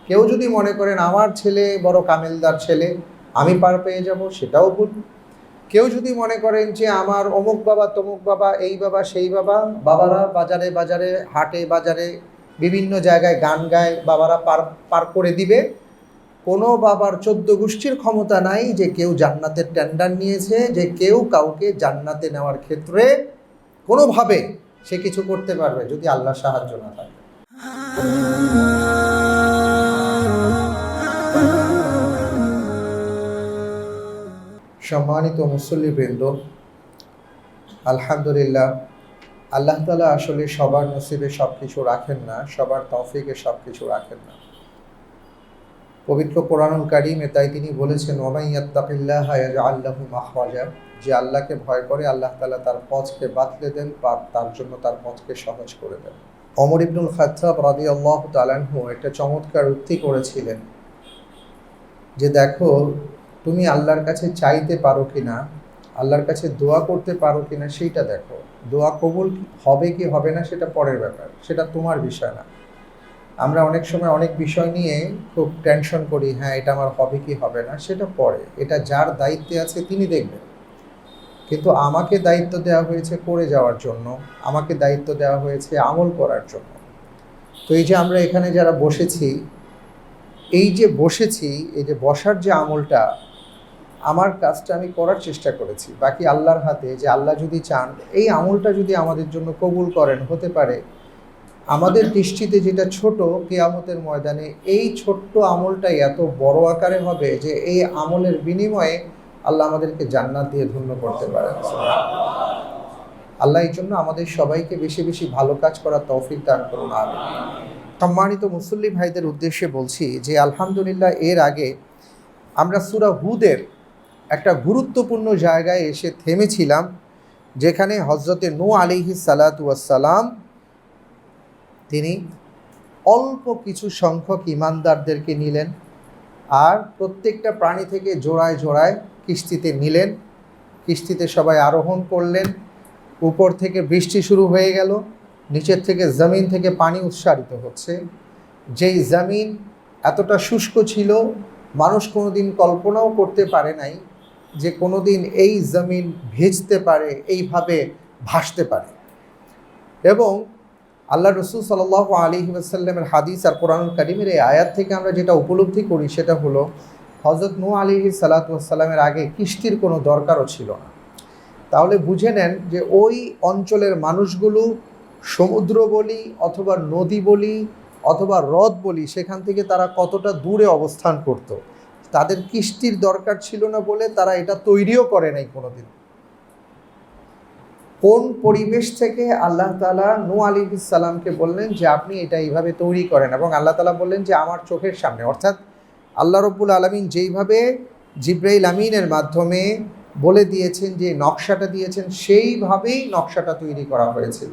কেউ যদি মনে করেন আমার ছেলে বড় কামেলদার ছেলে, আমি পার পেয়ে যাব, সেটাও ভুল। কেউ যদি মনে করেন যে আমার অমুক বাবা তমুক বাবা, এই বাবা সেই বাবা, বাবারা বাজারে বাজারে হাটে বাজারে বিভিন্ন জায়গায় গান গায়, বাবারা পার পার করে দিবে, কোনো বাবার 14 গোষ্ঠীর ক্ষমতা নাই যে কেউ জান্নাতের টেন্ডার নিয়েছে, যে কেউ কাউকে জান্নাতে নেওয়ার ক্ষেত্রে কোনোভাবে সে কিছু করতে পারবে যদি আল্লাহ সাহায্য না থাকে। সম্মানিত মুসল্লিবৃন্দ, আলহামদুলিল্লাহ, আল্লাহ তাআলা আসলে সবার নসিবে সব কিছু রাখেন না, সবার তৌফিকে সব কিছু রাখেন না। পবিত্র কোরআনুল কারীমে তাই তিনি বলেছেন, ওয়া মান ইয়াত্তাকিল্লাহা ইয়াজআল লাহু মাখরাজা, যে আল্লাহকে ভয় করে আল্লাহ তাআলা তার পথকে বাতলে দেন, তার জন্য তার পথকে সহজ করে দেন। ওমর ইবনুল খাত্তাব রাদিয়াল্লাহু তাআলা আনহু একটা চমৎকার উক্তি করেছিলেন যে দেখো, তুমি আল্লাহর কাছে চাইতে পারো কিনা, আল্লাহর কাছে দোয়া করতে পারো কিনা সেইটা দেখো। দোয়া কবুল হবে কি হবে না সেটা পরের ব্যাপার, সেটা তোমার বিষয় না। আমরা অনেক সময় অনেক বিষয় নিয়ে খুব টেনশন করি, হ্যাঁ এটা আমার হবে কি হবে না, সেটা পরে, এটা যার দায়িত্বে আছে তিনি দেখবেন। কিন্তু আমাকে দায়িত্ব দেওয়া হয়েছে করে যাওয়ার জন্য, আমাকে দায়িত্ব দেওয়া হয়েছে আমল করার জন্য। তো এই যে আমরা এখানে যারা বসেছি, এই যে বসার যে আমলটা, আমার কাজটা আমি করার চেষ্টা করেছি, বাকি আল্লাহর হাতে। যে আল্লাহ যদি চান এই আমলটা যদি আমাদের জন্য কবুল করেন, হতে পারে আমাদের দৃষ্টিতে যেটা ছোট, কিয়ামতের ময়দানে এই ছোট্ট আমলটাই এত বড় আকারে হবে যে এই আমলের বিনিময়ে আল্লাহ আমাদেরকে জান্নাত দিয়ে ধন্য করতে পারেন। আল্লাহ এই জন্য আমাদের সবাইকে বেশি বেশি ভালো কাজ করার তৌফিক দান করুন। আমিন। সম্মানিত মুসল্লি ভাইদের উদ্দেশ্যে বলছি যে আলহামদুলিল্লাহ, এর আগে আমরা সূরা হুদের একটা গুরুত্বপূর্ণ জায়গায় এসে থেমেছিলাম, যেখানে হযরতে নূহ আলাইহিস সালাতু ওয়াস সালাম তিনি অল্প কিছু সংখ্যক ঈমানদারদেরকে নিলেন আর প্রত্যেকটা প্রাণী থেকে জোড়ায় জোড়ায় কিস্তিতে নিলেন। কিস্তিতে সবাই আরোহণ করলেন। উপর থেকে বৃষ্টি শুরু হয়ে গেল, নিচের থেকে জমিন থেকে পানি উৎসারিত হচ্ছে। যেই জমিন এতটা শুষ্ক ছিল, মানুষ কোনোদিন কল্পনাও করতে পারে নাই যে কোনোদিন এই জমিন ভিজতে পারে, এইভাবে ভাসতে পারে। এবং আল্লাহ রসুল সাল্লাল্লাহু আলাইহি ওয়াসাল্লামের হাদিস আর কোরআনুল কারীমের এই আয়াত থেকে আমরা যেটা উপলব্ধি করি সেটা হলো, হযরত নূহ আলাইহিস সালাতু ওয়াস সালামের আগে কিস্তির কোনো দরকারও ছিল না। তাহলে বুঝে নেন যে ওই অঞ্চলের মানুষগুলো সমুদ্র বলি অথবা নদী বলি অথবা হ্রদ বলি, সেখান থেকে তারা কতটা দূরে অবস্থান করত। তাদের কিস্তির দরকার ছিল না বলে তারা এটা তৈরিও করে নাই কোনোদিন। কোন পরিবেশ থেকে আল্লাহ তাআলা নূহ আলাইহিস সালামকে বললেন যে আপনি এটা এইভাবে তৈরি করেন, এবং আল্লাহ তাআলা বললেন যে আমার চোখের সামনে। অর্থাৎ আল্লাহ রব্বুল আলামিন যেইভাবে জিবরাইল আমিনের মাধ্যমে বলে দিয়েছেন, যে নকশাটা দিয়েছেন, সেইভাবেই নকশাটা তৈরি করা হয়েছিল।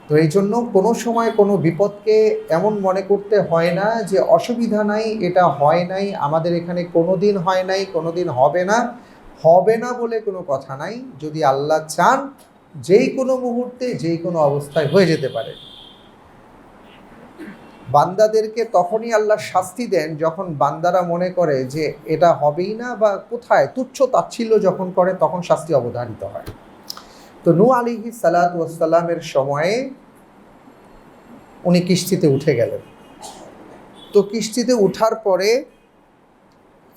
তো এই জন্য কোনো সময় কোনো বিপদকে এমন মনে করতে হয় না যে অসুবিধা নাই, এটা হয় নাই, আমাদের এখানে কোনো দিন হয় নাই, কোনো দিন হবে না। হবে না বলে কোনো কথা নাই। যদি আল্লাহ চান, যেই কোনো মুহূর্তে যেই কোনো অবস্থায় হয়ে যেতে পারে। বান্দাদেরকে তখনই আল্লাহ শাস্তি দেন যখন বান্দারা মনে করে যে এটা হবেই না, বা কোথায় তুচ্ছ তাচ্ছিল্য যখন করে, তখন শাস্তি অবধারিত হয়। তো নূহ আলাইহিস সালাতু ওয়াস সালামের সময়ে উনি কিস্তিতে উঠে গেলেন। তো কিস্তিতে উঠার পরে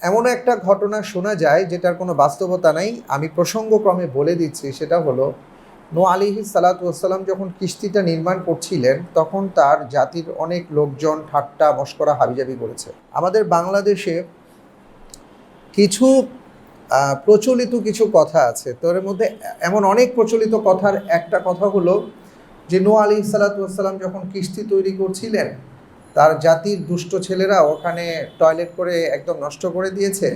এমন একটা ঘটনা শোনা যায় যেটার কোনো বাস্তবতা নাই, আমি প্রসঙ্গক্রমে বলে দিচ্ছি। সেটা হলো, নূহ আলাইহিস সালাতু ওয়াস সালাম যখন কিস্তিটা নির্মাণ করছিলেন, তখন তার জাতির অনেক লোকজন ঠাট্টা মশকরা হাবিজাবি করেছে। আমাদের বাংলাদেশে কিছু প্রচলিত কিছু কথা আছে, তো এর মধ্যে এমন অনেক প্রচলিত কথার একটা কথা হলো যে নূহ আলাইহিস সালাতু ওয়াস সালাম যখন কিস্তি তৈরি করছিলেন, তার জাতির দুষ্ট ছেলেরা ওখানে টয়লেট করে একদম নষ্ট করে দিয়েছে।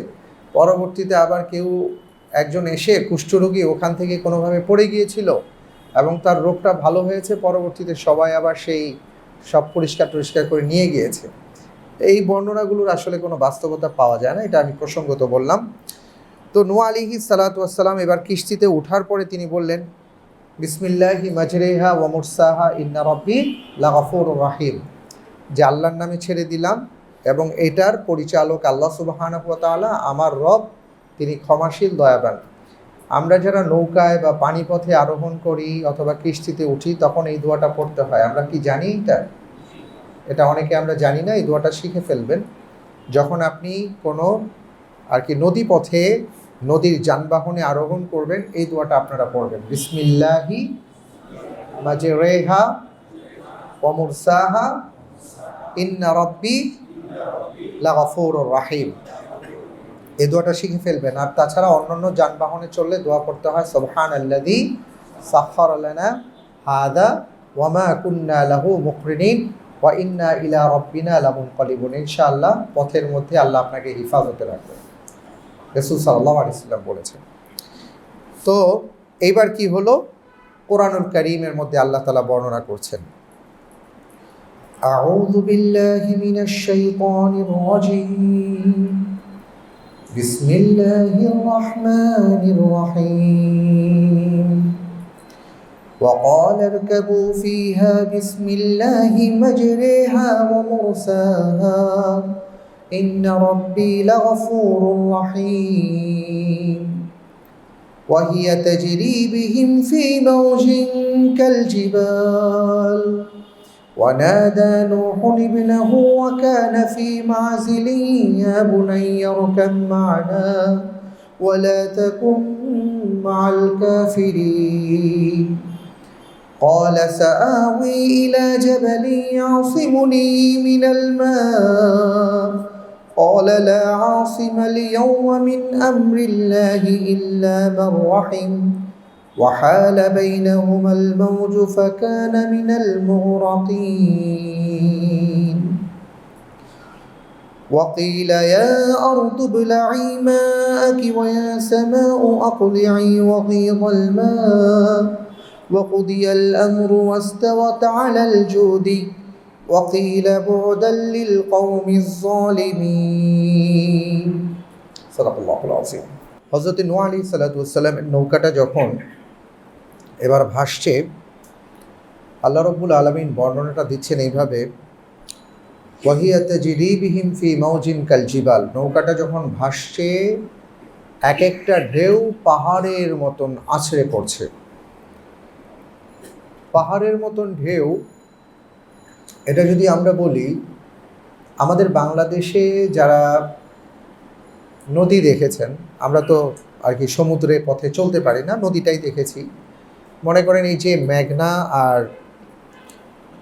পরবর্তীতে আবার কেউ একজন এসে, কুষ্ঠরোগী, ওখান থেকে কোনোভাবে পড়ে গিয়েছিল এবং তার রোগটা ভালো হয়েছে। পরবর্তীতে সবাই আবার সেই সব পরিষ্কার করে নিয়ে গিয়েছে। এই বর্ণনাগুলোর আসলে কোনো বাস্তবতা পাওয়া যায় না, এটা আমি প্রসঙ্গত বললাম। তো নূহ আলাইহিস সালাতু ওয়াস সালাম এবার কিস্তিতে ওঠার পরে তিনি বললেন, বিসমিল্লাহি মাজরিহা ওয়া মুরসাহা ইন্না রাব্বি লাগাফুরুর রাহিম। যে আল্লাহর নামে ছেড়ে দিলাম এবং এটার পরিচালক আল্লাহ সুবহানাহু ওয়া তাআলা, আমার রব, তিনি ক্ষমাশীল, দয়াবান। আমরা যারা নৌকায় বা পানিপথে আরোহণ করি অথবা কিস্তিতে উঠি তখন এই দোয়াটা পড়তে হয়। আমরা কি জানি এটা অনেকে আমরা জানি না। এই দোয়াটা শিখে ফেলবেন। যখন আপনি কোনো নদী পথে, নদীর যানবাহনে আরোহণ করবেন, এই দোয়াটা আপনারা পড়বেন। বিসমিল্লাহি মাজরেহা ওয়া মুরসাহা ইন্না রাব্বি লাগফুরুর রাহিম। এই দোয়াটা শিখে ফেলবেন। আর তাছাড়া অন্যান্য যানবাহনে চললে দোয়া করতে হয় সুবহানাল্লাযী সাখখারা লানা হাযা ওয়া মা কুন্না লাহু মুকরিনিন ওয়া ইন্না ইলা রাব্বিনা লামুনকালিবুন। ইনশাআল্লাহ পথের মধ্যে আল্লাহ আপনাকে হেফাজতে রাখবেন, রাসূল সাল্লাল্লাহু আলাইহি ওয়াসাল্লাম বলেছেন। তো এইবার কি হলো, কোরআনুল কারীমের মধ্যে আল্লাহ তাআলা বর্ণনা করছেন, আউযু বিল্লাহি মিনাশ শাইতানির রাজীম, বিসমিল্লাহির রহমানির রহিম, وقال اركبوا فيها بسم الله مجريها ومرساها إن ربي لغفور رحيم وهي تجري بهم في موج كالجبال ونادى نوح ابنه وكان في معزل يا بني اركب معنا ولا تكن مع الكافرين قال سآوي إلى جبل يعصمني من الماء قال لا عاصم اليوم من أمر الله إلا من رحم وحال بينهما الموج فكان من المغرقين وقيل يا أرض ابلعي ماءك ويا سماء أقلعي وغيض الماء وقضي الأمر واستوت على الجود وقيل بعدا للقوم الظالمين صدق الله العظيم। হযরত নূহ আলাইহিস সালাতু ওয়াস সালামের নৌকাটা যখন এবার ভাসছে, আল্লাহ রাব্বুল আলামিন বর্ণনাটা দিচ্ছেন এইভাবে, ওয়াহিয়া তাজরি বিহিম ফি মাউজিন কাল জিবাল। নৌকাটা যখন ভাসছে এক একটা ঢেউ পাহাড়ের মতন আছড়ে পড়ছে। পাহাড়ের মতন ঢেউ, এটা যদি আমরা বলি, আমাদের বাংলাদেশে যারা নদী দেখেছেন, আমরা তো সমুদ্রে পথে চলতে পারি না, নদীটাই দেখেছি। মনে করেন এই যে মেঘনা আর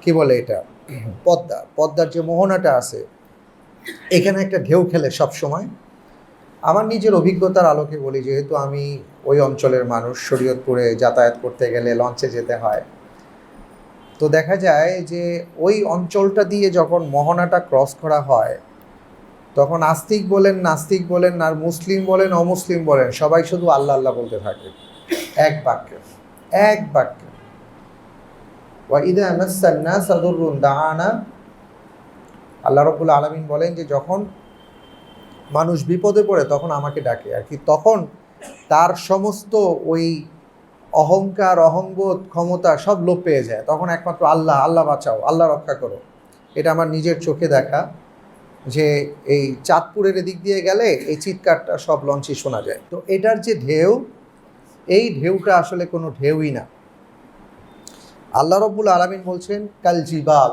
কি বলে এটা পদ্মার যে মোহনাটা আছে, এখানে একটা ঢেউ খেলে সব সময়। আমার নিজের অভিজ্ঞতার আলোকে বলি, যেহেতু আমি ওই অঞ্চলের মানুষ, শরীয়তপুরে যাতায়াত করতে গেলে লঞ্চে যেতে হয়, তো দেখা যায় যে ওই অঞ্চলটা দিয়ে যখন মোহনাটা ক্রস করা হয়, তখন আস্তিক বলেন, নাস্তিক বলেন, আর মুসলিম বলেন, অমুসলিম বলেন, সবাই শুধু আল্লাহ আল্লাহ বলতে থাকে এক বাক্যে। ওয়াইদা মাসান নাস দুররুন দাআনা, আল্লাহ রাব্বুল আলামিন বলেন যে যখন মানুষ বিপদে পড়ে তখন আমাকে ডাকে তখন তার সমস্ত ওই অহংকার, অহংবোধ, ক্ষমতা সব লোপ পেয়ে যায়। তখন একমাত্র আল্লাহ, আল্লাহ বাঁচাও, আল্লাহ রক্ষা করো। এটা আমার নিজের চোখে দেখা, যে এই চাঁদপুরের এদিক দিয়ে গেলে এই চিৎকারটা সব লঞ্চে শোনা যায়। তো এটার যে ঢেউ, এই ঢেউটা আসলে কোনো ঢেউই না। আল্লাহ রাব্বুল আলামিন বলছেন কাল জিবাল,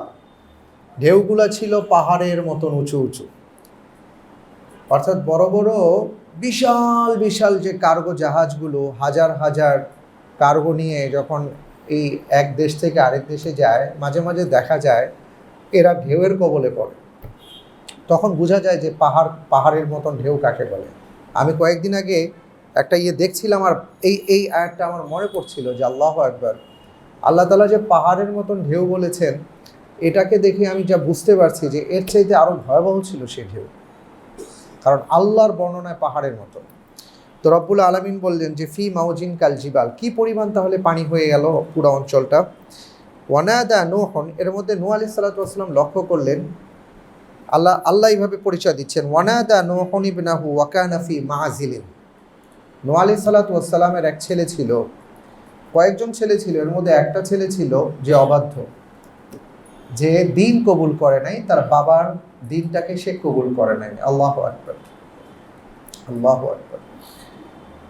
ঢেউগুলা ছিল পাহাড়ের মতন উঁচু উঁচু, অর্থাৎ বড় বড় বিশাল বিশাল যে কার্গো জাহাজগুলো হাজার হাজার কার্গো নিয়ে যখন এই এক দেশ থেকে আরেক দেশে যায়, মাঝে মাঝে দেখা যায় এরা ঢেউয়ের কবলে পড়ে। তখন বোঝা যায় যে পাহাড়ের মতন ঢেউ কাকে বলে। আমি কয়েকদিন আগে একটা দেখছিলাম, আর এই আয়াতটা আমার মনে পড়ছিল যে আল্লাহু আকবার, আল্লাহ তাআলা যে পাহাড়ের মতন ঢেউ বলেছেন, এটাকে দেখে আমি যা বুঝতে পারছি যে এর চাইতে আরও ভয়াবহ ছিল সেই ঢেউ, কারণ আল্লাহর বর্ণনায় পাহাড়ের মতো। তো রব্বুল আলামিন বললেন যে ফি মাউজিন কাল জিবাল, কী পরিমাণ তাহলে পানি হয়ে গেল পুরো অঞ্চলটা। ওয়ানাদা নূহন, এর মধ্যে নূহ আলাইহিস সালাতু ওয়াস সালাম লক্ষ্য করলেন, আল্লাহ এইভাবে পরিচয় দিচ্ছেন, ওয়ানাদা নূহুন ইবনাহু ওয়া কানা ফি মাযিলিন। নূহ আলাইহিস সালাতু ওয়াস সালামের এক ছেলে ছিল, কয়েকজন ছেলে ছিল, এর মধ্যে একটা ছেলে ছিল যে অবাধ্য। যে দিন কবুল করে নাই, তার বাবার দিনটাকে সে কবুল করে নাই। আল্লাহু আকবার, আল্লাহু আকবার।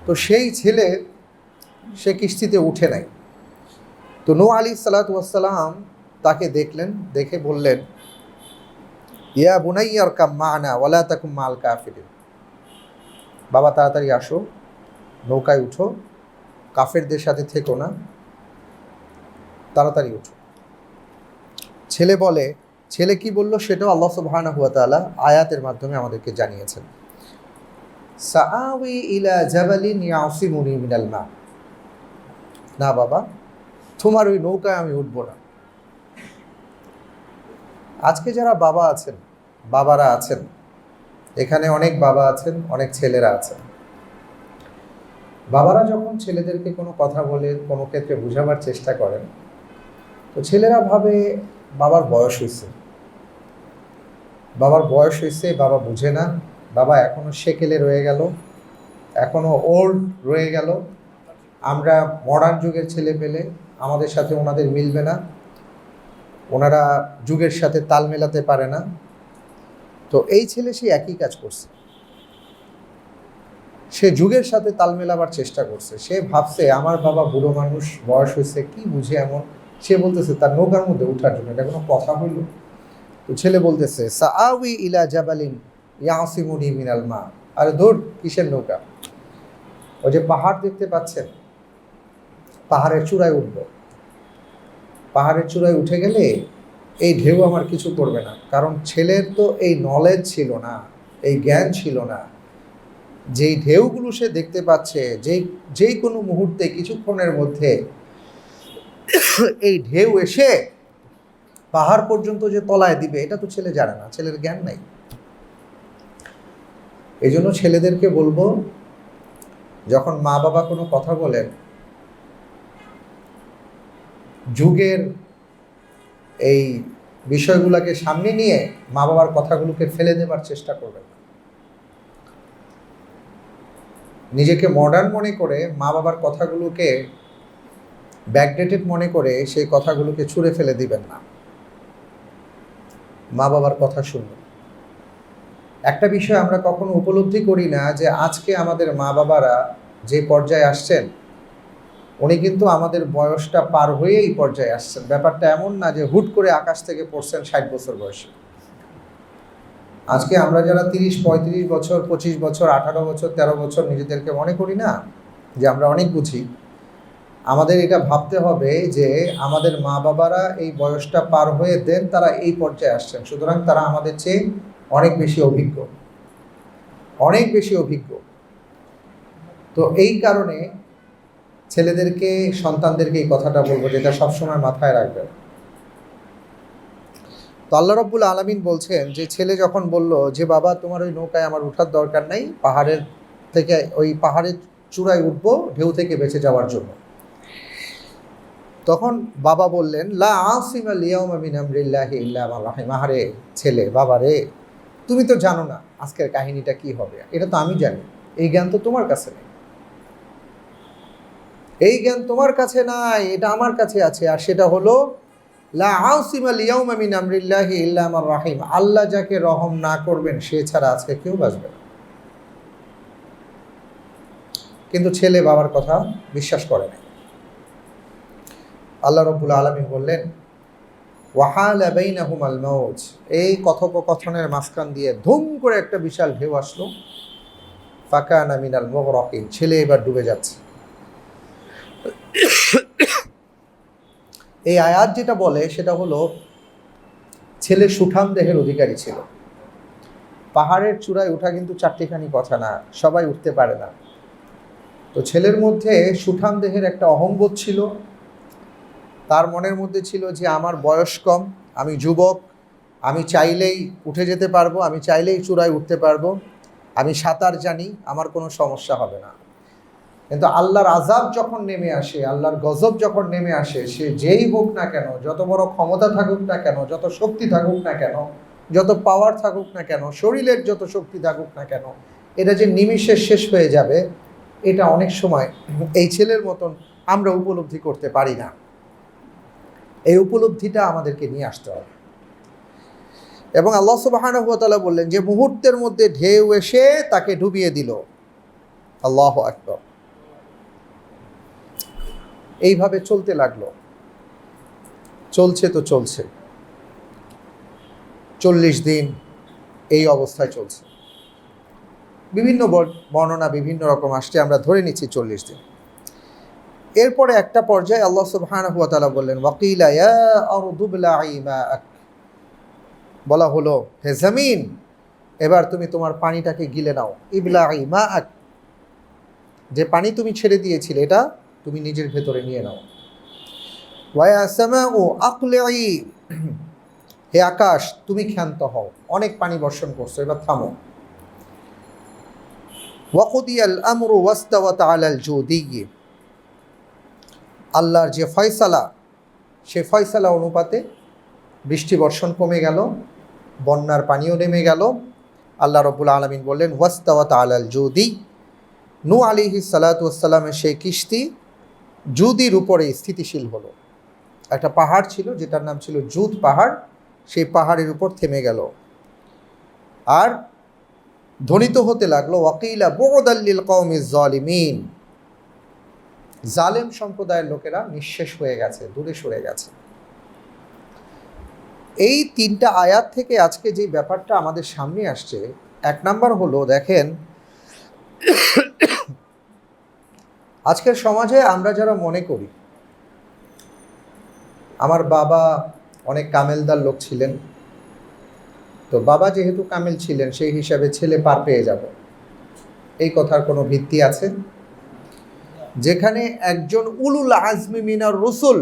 তো সেই ছেলে সে কিস্তিতে উঠে নাই। তো নূহ আলাইহিস সালাতু ওয়াস সালাম তাকে দেখলেন, দেখে বললেন, ইয়া বুনাইয়া আরকাম মা'না ওয়ালা তাকুম মা'আল কাফিরিন, বাবা তাড়াতাড়ি আসো, নৌকায় উঠো, কাফেরদের সাথে থেকো না, তাড়াতাড়ি উঠো। ছেলে কি বলল সেটাও আল্লাহ সুবহানাহু ওয়া তাআলা আয়াতের মাধ্যমে আমাদেরকে জানিয়েছেন। সাআওই ইলা জাবালিন ইয়াসিমুনি মিনাল মা, না বাবা, তোমার ওই নৌকায় আমি উঠবো না। আজকে যারা বাবারা আছেন, এখানে অনেক বাবা আছেন, অনেক ছেলেরা আছেন। বাবারা যখন ছেলেদেরকে কোনো কথা বলে, কোনো ক্ষেত্রে বোঝাবার চেষ্টা করেন, তো ছেলেরা ভাবে বাবার বয়স হয়েছে, বাবা বুঝে না, বাবা এখনো সেকেলে রয়ে গেল, এখনো ওল্ড রয়ে গেল, আমরা মডার্ন যুগের ছেলে পেলে, আমাদের সাথে ওনাদের মিলবে না, ওনারা যুগের সাথে তাল মেলাতে পারে না। তো এই ছেলে সে একই কাজ করছে, সে যুগের সাথে তাল মেলাবার চেষ্টা করছে। সে ভাবছে আমার বাবা বুড়ো মানুষ, বয়স হয়েছে, কি বুঝে এমন, সে বলতেছে তার নৌকার মধ্যে উঠার জন্য। এটা কোনো কথা হইল? তো ছেলে বলতেছে সাআউই ইলা জাবালিন ইয়াসিমুনি মিনাল মা। আরে ধুর, কিসের নৌকা? ওই যে পাহাড় দেখতে পাচ্ছেন, পাহাড়ের চূড়ায় উঠবো। পাহাড়ের চূড়ায় উঠে গেলে এই ঢেউ আমার কিছু করবে না। কারণ ছেলের তো এই নলেজ ছিল না, এই জ্ঞান ছিল না। যেই ঢেউগুলো সে দেখতে পাচ্ছে, যেই কোনো মুহূর্তে, কিছুক্ষণের মধ্যে এই ঢেউ এসে পাহাড় পর্যন্ত যে তলায় দিবে, এটা তো ছেলে জানে না, ছেলের জ্ঞান নাই। এই জন্য ছেলেদেরকে বলবো, যখন মা বাবা কোনো কথা বলেন, যুগের এই বিষয়গুলোকে সামনে নিয়ে মা বাবার কথাগুলোকে ফেলে দেবার চেষ্টা করবেন না। নিজেকে মডার্ন মনে করে, মা বাবার কথাগুলোকে ব্যাকডেটেড মনে করে সেই কথাগুলোকে ছুঁড়ে ফেলে দিবেন না। মা বাবার কথা শুনবেন। একটা বিষয় আমরা কখনো উপলব্ধি করি না, যে আজকে আমাদের মা বাবারা যে পর্যায়ে আসছেন, উনি কিন্তু আমাদের বয়সটা পার হয়ে এই পর্যায়ে আসছেন। ব্যাপারটা এমন না যে হুট করে আকাশ থেকে পড়ছেন 60 বছর বয়সে। আজকে আমরা যারা 30, 35 বছর, 25 বছর, 18 বছর, 13 বছর নিজেদেরকে মনে করি না যে আমরা অনেক বুঝি, আমাদের এটা ভাবতে হবে যে আমাদের মা বাবারা এই বয়সটা পার হয়ে দেন তারা এই পর্যায়ে আসছেন। সুতরাং তারা আমাদের চেয়ে অনেক বেশি অভিজ্ঞ। তো এই কারণে ছেলেদেরকে, সন্তানদেরকে এই কথাটা বলবো, যেটা সবসময় মাথায় রাখবেন। তো আল্লাহ রাব্বুল আলামিন বলছেন যে ছেলে যখন বলল যে বাবা তোমার ওই নৌকায় আমার ওঠার দরকার নাই, পাহাড়ের থেকে ওই পাহাড়ের চূড়ায় উঠবো ঢেউ থেকে বেঁচে যাওয়ার জন্য, তখন বাবা বললেন লা আসিমাল ইয়াউমা মিন আমরিল্লাহি ইল্লা মান রাহিম। আহারে ছেলে, বাবা রে, তুমি তো জানো না আজকের কাহিনীটা কি হবে, এটা তো আমি জানি। এই জ্ঞান তো তোমার কাছে নেই, এই জ্ঞান তোমার কাছে নাই, এটা আমার কাছে আছে। আর সেটা হলো লা আসিমাল ইয়াউমা মিন আমরিল্লাহি ইল্লা মান রাহিম। আল্লাহ যাকে রহম না করবেন সে ছাড়া আজকে কেউ বাঁচবে না। কিন্তু ছেলে বাবার কথা বিশ্বাস করে না। আল্লাহ রাব্বুল আলামিন বললেন ওয়াহালা বাইনাহুমাল মাউজ। এই কথোপকথনের মাঝখান দিয়ে ধুম করে একটা বিশাল ঢেউ আসলো। ফাকানা মিনাল মুগরাকিন। ছেলে এবার ডুবে যাচ্ছে। এই আয়াত যেটা বলে সেটা হলো ছেলে সুঠাম দেহের অধিকারী ছিল। পাহাড়ের চূড়ায় ওঠা কিন্তু চারটিখানি কথা না, সবাই উঠতে পারে না। তো ছেলের মধ্যে সুঠাম দেহের একটা অহংবোধ ছিল। তার মনের মধ্যে ছিল যে আমার বয়স কম, আমি যুবক, আমি চাইলেই উঠে যেতে পারবো, আমি চাইলেই চূড়ায় উঠতে পারবো, আমি সাঁতার জানি, আমার কোনো সমস্যা হবে না। কিন্তু আল্লাহর আযাব যখন নেমে আসে, আল্লাহর গজব যখন নেমে আসে, সে যেই হোক না কেন, যত বড় ক্ষমতা থাকুক না কেন, যত শক্তি থাকুক না কেন, যত পাওয়ার থাকুক না কেন, শরীরের যত শক্তি থাকুক না কেন, এটা যে নিমিষে শেষ হয়ে যাবে, এটা অনেক সময় এই ছেলের মতন আমরা উপলব্ধি করতে পারি না। এই উপলব্ধিটা আমাদেরকে নিয়ে আসতে হবে। এবং আল্লাহ সুবহানাহু ওয়া তাআলা বললেন যে মুহূর্তের মধ্যে ঢেউ এসে তাকে ডুবিয়ে দিল। আল্লাহু আকবার। এইভাবে চলতে লাগলো, চলছে তো চলছে, 40 দিন এই অবস্থায় চলছে। বিভিন্ন বর্ণনা বিভিন্ন রকম আসছে, আমরা ধরে নিচ্ছি 40 দিন। এরপরে একটা পর্যায়ে আল্লাহ সুবহানাহু ওয়া তাআলা বললেন ওয়াকিলা ইয়া আরদু বলাঈ মাআক, বলা হলো হে জমিন এবার তুমি তোমার পানিটাকে গিলে নাও। ইবলাঈ মাআক, যে পানি তুমি ছেড়ে দিয়েছিলে এটা তুমি নিজের ভেতরে নিয়ে নাও। ওয়া ইয়া সামাউ আকলিঈ, হে আকাশ তুমি ক্ষান্ত হও, অনেক পানি বর্ষণ করছো, এবার থামো। ওয়াকুদিয়াল আমরু ওয়াস্তাওয়াত আলাল জুদি, আল্লাহর যে ফয়সালা সে ফয়সালা অনুপাতে বৃষ্টি বর্ষণ কমে গেল, বন্যার পানিও নেমে গেল। আল্লাহ রাব্বুল আলামিন বললেন ওয়াস্তাওয়াত আলাল জুদি, নূহ আলাইহিস সালাতু ওয়াস সালামের সেই কিস্তি জুদির উপরে স্থিতিশীল হলো। একটা পাহাড় ছিল যেটার নাম ছিল জুদ পাহাড়, সেই পাহাড়ের উপর থেমে গেল। আর ধ্বনিত হতে লাগলো ওয়াকিলা বু'দাল লিল কওমিজ জালিমিন, জালেম সম্প্রদায়ের লোকেরা নিঃশেষ হয়ে গেছে, দূরে সরে গেছে। এই 3টা আয়াত থেকে আজকে যে ব্যাপারটা আমাদের সামনে আসছে, 1 নাম্বার হলো দেখেন আজকের সমাজে আমরা যারা মনে করি আমার বাবা অনেক কামেলদার লোক ছিলেন, তো বাবা যেহেতু কামেল ছিলেন সেই হিসাবে ছেলে পার পেয়ে যাব, এই কথার কোনো ভিত্তি আছে? যেখানে একজন উলুল আজমি মিনার রসুল,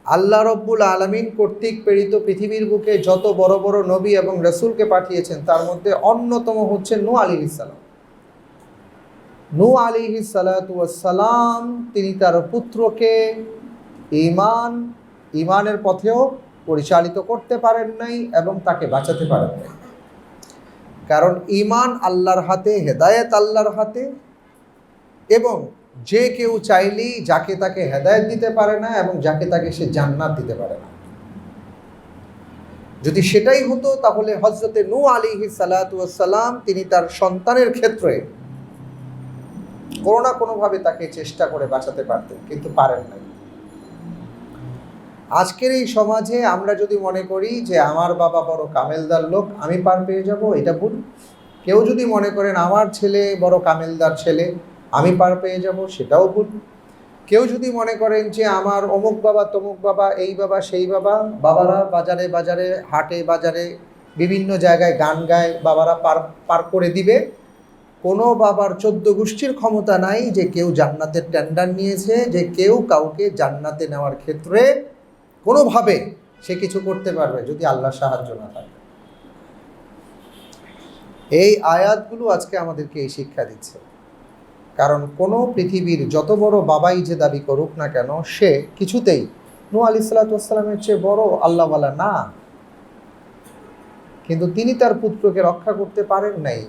আল্লাহ রব্বুল আলামিন কর্তৃক প্রেরিত পৃথিবীর বুকে যত বড় বড় নবী এবং রসুলকে পাঠিয়েছেন তার মধ্যে অন্যতম হচ্ছে নূহ আলাইহিস সালাম। নূহ আলাইহিস সালাতু ওয়াস সালাম তিনি তার পুত্রকে ঈমানের পথেও পরিচালিত করতে পারেন নাই এবং তাকে বাঁচাতে পারেন নাই। কারণ ঈমান আল্লাহর হাতে, হেদায়েত আল্লাহর হাতে, এবং যে কেউ চাইলেই যাকে তাকে হেদায়েত দিতে পারে না এবং যাকে তাকে সে জান্নাত দিতে পারে না। যদি সেটাই হতো তাহলে হযরতে নূহ আলাইহিস সালাতু ওয়াস সালাম তিনি তার সন্তানের ক্ষেত্রে কোনো না কোনোভাবে তাকে চেষ্টা করে বাঁচাতে পারতেন, কিন্তু পারেন নাই। আজকের এই সমাজে আমরা যদি মনে করি যে আমার বাবা বড় কামেলদার লোক আমি পার পেয়ে যাব, এটা ভুল। কেউ যদি মনে করেন আমার ছেলে বড় কামেলদার ছেলে আমি পার পেয়ে যাব, সেটাও ভুল। কেউ যদি মনে করেন যে আমার অমুক বাবা তমুক বাবা, এই বাবা সেই বাবা, বাবারা বাজারে বাজারে হাটে বাজারে বিভিন্ন জায়গায় গান গায়, বাবারা পার করে দিবে, কোনো বাবার 14 গোষ্ঠীর ক্ষমতা নাই যে কেউ জান্নাতের টেন্ডার নিয়েছে, যে কেউ কাউকে জান্নাতে নেওয়ার ক্ষেত্রে কোনোভাবে সে কিছু করতে পারবে যদি আল্লাহ সাহায্য না থাকে। এই আয়াতগুলো আজকে আমাদেরকে এই শিক্ষা দিচ্ছে। কারণ কোনো পৃথিবীর যত বড় বাবাই যে দাবি করুক না কেন, সে কিছুতেই নূহ আলাইহিস সালাতু ওয়াস সালামের চেয়ে বড় আল্লাহওয়ালা না। কিন্তু তিনি তার পুত্রকে রক্ষা করতে পারেন নাই।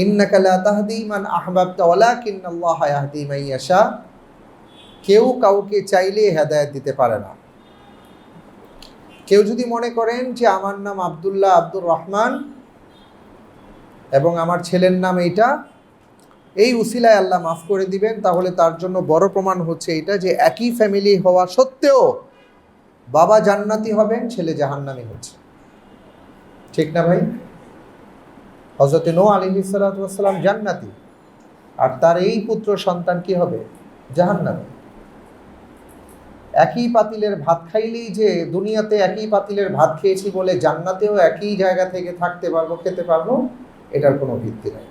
ইন্নাকা লা তাহদি মান আহবাবতা ওয়ালাকিন্নাল্লাহা ইয়াহদি মান ইয়াশা, কেউ কাউকে চাইলে হেদায়েত দিতে পারে না। কেউ যদি মনে করেন যে আমার নাম আব্দুল্লাহ আব্দুর রহমান এবং আমার ছেলের নাম এইটা, এই উসিলায় আল্লাহ মাফ করে দিবেন, তাহলে তার জন্য বড় প্রমাণ হচ্ছে এটা যে একই ফ্যামিলি হওয়া সত্ত্বেও বাবা জান্নাতি হবেন, ছেলে জাহান্নামী হচ্ছে। ঠিক না ভাই? হযরত নূহ আলাইহিস সালাতু ওয়াস সালাম জান্নাতি, আর তার এই পুত্র সন্তান কি হবে? জাহান্নামী। একই পাতিলের ভাত খাইলেই যে দুনিয়াতে একই পাতিলের ভাত খেয়েছি বলে জান্নাতেও একই জায়গা থেকে থাকতে পারবো, খেতে পারবো, এটার কোনো ভিত্তি নেই।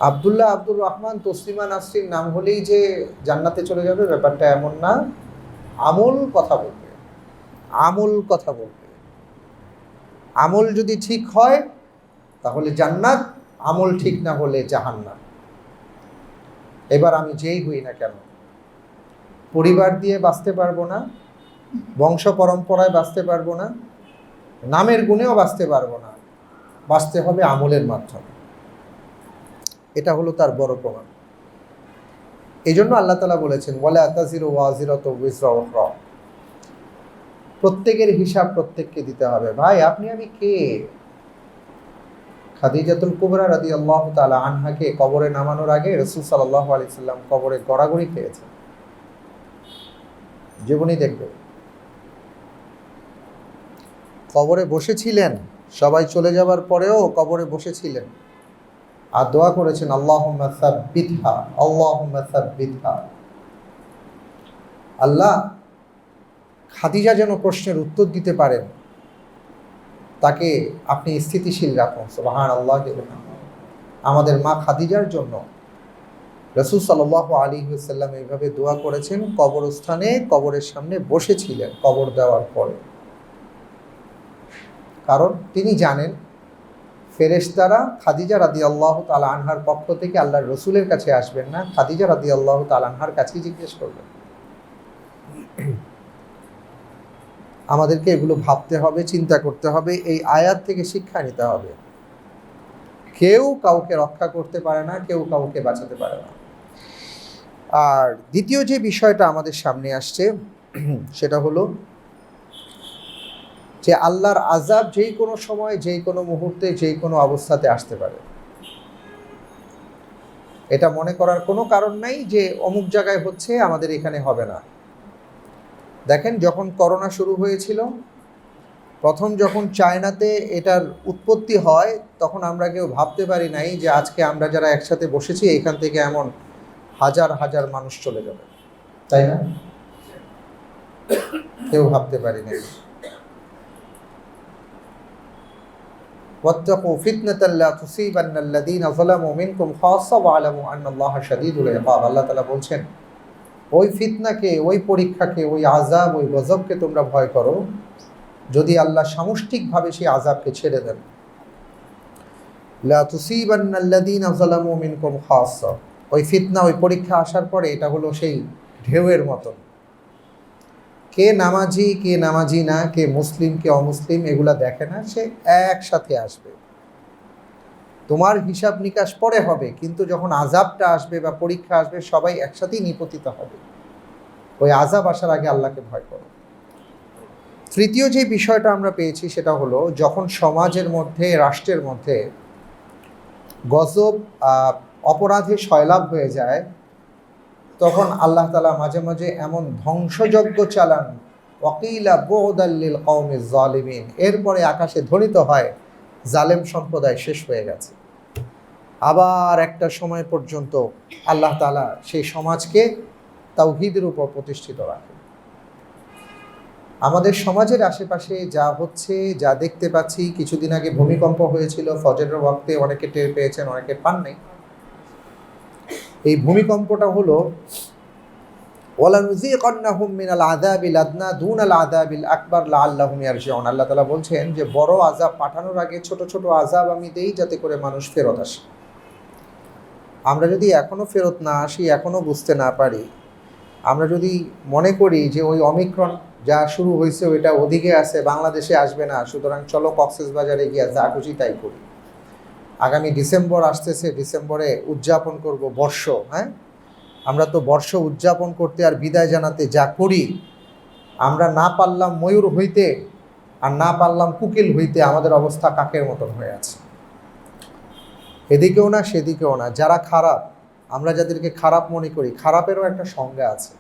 আব্দুল্লাহ আব্দুর রহমান তসলিমা নাসরিন নাম হলেই যে জান্নাতে চলে যাবে ব্যাপারটা এমন না। আমল কথা বলবে, আমল কথা বলবে। আমল যদি ঠিক হয় তাহলে জান্নাত, আমল ঠিক না হলে জাহান্নাম। এবার আমি যেই হই না কেন, পরিবার দিয়ে বাঁচতে পারবো না, বংশ পরম্পরায় বাঁচতে পারবো না, নামের গুণেও বাঁচতে পারবো না, বাঁচতে হবে আমলের মাধ্যমে। এটা হলো তার বড় প্রমাণ। এই জন্য আল্লাহ তাআলা বলেছেন ওয়ালা তাজিরু ওয়াজিরাতু উযরা উখরা, প্রত্যেকের হিসাব প্রত্যেককে দিতে হবে। ভাই আপনি আমি কে? খাদিজাতুল কুবরা রাদিয়াল্লাহু তাআলা আনহাকে কবরে নামানোর আগে রাসূল সাল্লাল্লাহু আলাইহি সাল্লাম কবরে গড়াগড়ি খেয়েছেন, জীবনী দেখবে। কবরে বসেছিলেন, সবাই চলে যাবার পরেও কবরে বসেছিলেন আর দোয়া করেছেন আল্লাহুম্মা সাব্বিতহা, আল্লাহুম্মা সাব্বিতহা। আল্লাহ খাদিজা যেন প্রশ্নের উত্তর দিতে পারেন, তাকে আপনি স্থিতিশীল রাখুন। সুবহানাল্লাহ। আমাদের মা খাদিজার জন্য রাসূল সাল্লাল্লাহু আলাইহি ওয়াসাল্লাম এইভাবে দোয়া করেছেন, কবরস্থানে কবরের সামনে বসেছিলেন কবর দেওয়ার পরে। কারণ তিনি জানেন ফেরেশতারা খাদিজা রাদিয়াল্লাহু তাআলা আনহার পক্ষ থেকে আল্লাহর রসুলের কাছে আসবেন না, খাদিজা রাদিয়াল্লাহু তাআলা আনহার কাছেই জিজ্ঞেস করবেন। আমাদেরকে এগুলো ভাবতে হবে, চিন্তা করতে হবে, এই আয়াত থেকে শিক্ষা নিতে হবে। কেউ কাউকে রক্ষা করতে পারে না, কেউ কাউকে বাঁচাতে পারে না। আর দ্বিতীয় যে বিষয়টা আমাদের সামনে আসছে সেটা হলো যে আল্লাহর আযাব যেই কোনো সময়, যেই কোনো মুহূর্তে, যেই কোনো অবস্থাতে আসতে পারে। এটা মনে করার কোনো কারণ নাই যে অমুক জায়গায় হচ্ছে আমাদের এখানে হবে না। দেখেন যখন করোনা শুরু হয়েছিল, প্রথম যখন চায়নাতে এটার উৎপত্তি হয়, তখন আমরা কেউ ভাবতে পারি নাই যে আজকে আমরা যারা একসাথে বসেছি এখান থেকে এমন হাজার হাজার মানুষ চলে যাবে, তাই না? কেউ ভাবতে পারি নাই। ওয়াত্তাকু ফিতনাতান লা তুসিবান্নাল্লাযীনা যালামু মিনকুম খাসসা ওয়া'লামু আন্নাল্লাহা শাদীদুল ইকাব। আল্লাহ তাআলা বলছেন ওই ফিতনাকে, ওই পরীক্ষাকে, ওই আযাব, ওই গজবকে তোমরা ভয় করো যদি আল্লাহ সামষ্টিকভাবে সেই আযাবকে ছেড়ে দেন। লা তুসিবান্নাল্লাযীনা যালামু মিনকুম খাসসা, ওই ফিতনা, ওই পরীক্ষা আসার পরে এটা হলো সেই ঢেউয়ের মতন। কে নামাজি, কে নামাজি না, কে মুসলিম, কে অমুসলিম এগুলা দেখে না, সে একসাথে আসবে। তোমার হিসাব নিকাশ পরে হবে, কিন্তু যখন আযাবটা আসবে বা পরীক্ষা আসবে সবাই একসাথেই নিপতিত হবে। ওই আযাব আসার আগে আল্লাহকে ভয় করো। তৃতীয় যে বিষয়টা আমরা পেয়েছি সেটা হলো যখন সমাজের মধ্যে, রাষ্ট্রের মধ্যে গজব, অপরাধে সয়লাভ হয়ে যায়, তখন আল্লাহ তাআলা মাঝে মাঝে এমন ধ্বংসযজ্ঞ চালান, ওয়াকিলা বু'দাল লিল কওমিজ জালিমিন, এরপরে আকাশে ধ্বনিত হয় জালেম সম্প্রদায় শেষ হয়ে গেছে। আবার একটা সময় পর্যন্ত আল্লাহ তাআলা সেই সমাজকে তাওহীদের উপর প্রতিষ্ঠিত রাখেন। আমাদের সমাজের আশেপাশে যা হচ্ছে, যা দেখতে পাচ্ছি, কিছুদিন আগে ভূমিকম্প হয়েছিল ফজরের ওয়াক্তে, অনেকে টের পেয়েছেন, অনেকে পান নাই। এই ভূমিকম্পটা হলো ওয়ালানুযীকান্নাহুম মিনাল আযাবিল আদনা দুনাল আযাবিল আকবার লাআল্লাহুম ইয়ারজিউন। আল্লাহ তাআলা বলছেন যে বড় আযাব পাঠানোর আগে ছোট ছোট আযাব আমি দেই যাতে করে মানুষ ফেরত আসে। আমরা যদি এখনও ফেরত না আসি, এখনও বুঝতে না পারি, আমরা যদি মনে করি যে ওই অমিক্রন যা শুরু হয়েছে ওইটা ওদিকে আছে, বাংলাদেশে আসবে না, সুতরাং চলো কক্সবাজারে গিয়া যা খুশি তাই করি। আগামী ডিসেম্বর আসতেছে, ডিসেম্বরে উদযাপন করব বর্ষ। হ্যাঁ, আমরা তো বর্ষ উদযাপন করতে আর বিদায় জানাতে যা করি, আমরা না পারলাম ময়ূর হইতে আর না পারলাম কুকিল হইতে, আমাদের অবস্থা কাকের মতন হয়ে আছে। এদিকেও না সেদিকেও না। যারা খারাপ, আমরা যাদেরকে খারাপ মনে করি, খারাপেরও একটা সংজ্ঞা আছে।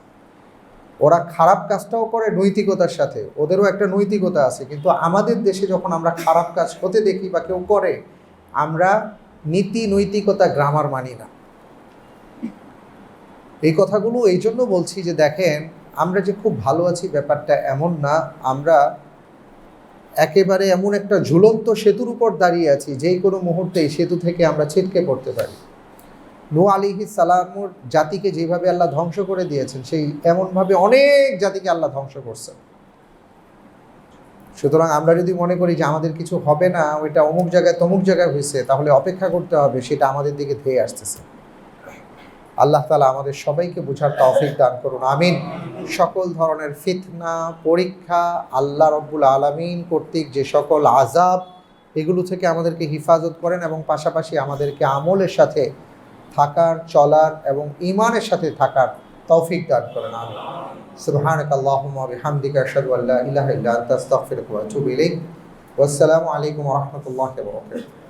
ওরা খারাপ কাজটাও করে নৈতিকতার সাথে, ওদেরও একটা নৈতিকতা আছে। কিন্তু আমাদের দেশে যখন আমরা খারাপ কাজ হতে দেখি বা কেউ করে, আমরা নীতি, নৈতিকতা, গ্রামার মানি না। এই কথাগুলো এই জন্য বলছি যে দেখেন, আমরা যে খুব ভালো আছি ব্যাপারটা এমন না। আমরা একেবারে এমন একটা ঝুলন্ত সেতুর উপর দাঁড়িয়ে আছি, যেই কোনো মুহূর্তেই সেতু থেকে আমরা ছিটকে পড়তে পারি। নূহ আলাইহিস সালামুর জাতিকে যেভাবে আল্লাহ ধ্বংস করে দিয়েছেন, সেই এমনভাবে অনেক জাতিকে আল্লাহ ধ্বংস করছেন। সুতরাং আমরা যদি মনে করি যে আমাদের কিছু হবে না, ওইটা অমুক জায়গায় তমুক জায়গায় হয়েছে, তাহলে অপেক্ষা করতে হবে, সেটা আমাদের দিকে ধেয়ে আসতেছে। আল্লাহ তাআলা আমাদের সবাইকে বোঝার তৌফিক দান করুন, আমিন। সকল ধরনের ফিতনা, পরীক্ষা, আল্লাহ রব্বুল আলামিন কর্তৃক যে সকল আযাব, এগুলো থেকে আমাদেরকে হিফাজত করেন এবং পাশাপাশি আমাদেরকে আমলের সাথে থাকার, চলার এবং ঈমানের সাথে থাকার তৌফিক দান করেন। আমিন। সুবহানাকাল্লাহুম্মা ওয়া বিহামদিকা আশহাদু আল্লা ইলাহা ইল্লা আনতা আস্তাগফিরুকা ওয়া আতুবু ইলাইক। ওয়াসসালামু আলাইকুম ওয়া রাহমাতুল্লাহি ওয়া বারাকাতুহু।